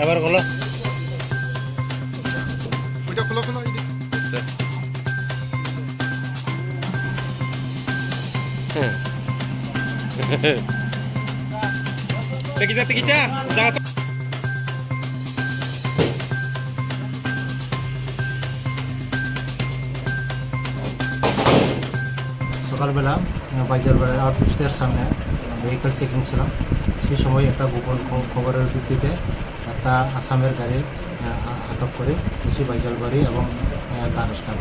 এবার খোলো ওইটা খোলো খোলো সকালবেলা বাইজারবাড়ির আউটপোস্টের সামনে ভেহিকল চেকিং ছিলাম। সেই সময় একটা গোপন খবরের ভিত্তিতে একটা আসামের গাড়ি আটক করে খুশি বাইজালবাড়ি এবং তার স্টাফ।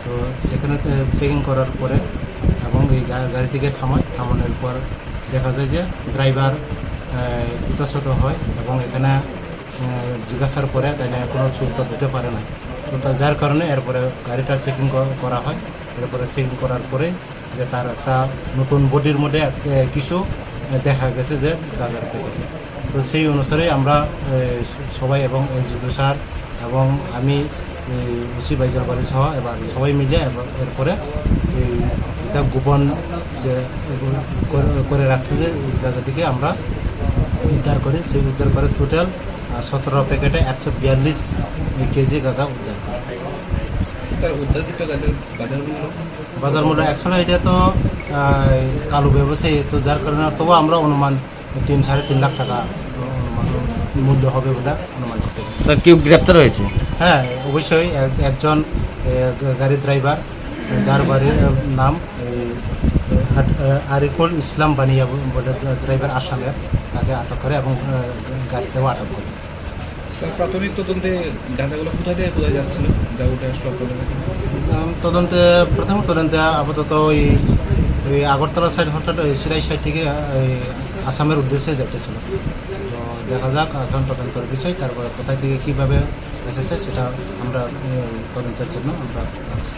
তো সেখানে চেকিং করার পরে এবং এই গাড়িটিকে থামানোর পর দেখা যায় যে ড্রাইভার ইতস্তত হয় এবং এখানে জিজ্ঞাসার পরে তাই কোনো উত্তর দিতে পারে না। তো যার কারণে এরপরে গাড়িটা চেকিং করা হয়। এরপরে চেকিং করার পরে যে তার একটা নতুন বডির মধ্যে কিছু দেখা গেছে যে গাজার প্যাকেট। তো সেই অনুসারে আমরা সবাই এবং এসডিও স্যার এবং আমি ওসি বাইজারবাড়ি সহ এবার সবাই মিলে এরপরে যেটা গোপন যে করে রাখছে যে গাজাটিকে আমরা উদ্ধার করি। সেই উদ্ধার করে টোটাল 17 প্যাকেটে 142 কেজি গাঁজা উদ্ধার করে। স্যার উদ্ধারকৃত গাজার বাজার মূল্য অ্যাকচুয়ালি এটা তো কালো ব্যবসায়ী, তো যার কারণে তবু আমরা অনুমান 3-3.5 লাখ টাকা মূল্য হবে বলে অনুমান করতে পারি। স্যার কেউ গ্রেপ্তার হয়েছে? হ্যাঁ, অবশ্যই একজন গাড়ি ড্রাইভার, যার বাড়ির নাম আরিকুল ইসলাম বানিয়া বলে ড্রাইভার আসামের, তাকে আটক করে এবং গাড়িতেও আটক করে। স্যার প্রাথমিক তদন্তে গাঁজাগুলো কোথায় থেকে কোথায় যাচ্ছিল যা উঠে আসলো আপনাদের কাছে? প্রথম তদন্তে আপাতত ওই আগরতলা সাইড হঠাৎ সিরাই সাইড থেকে আসামের উদ্দেশ্যে যেতেছিল। তো দেখা যাক এখন তদন্তের বিষয়, তারপরে কোথায় থেকে কীভাবে এসেছে সেটা আমরা তদন্তের জন্য আমরা রাখছি।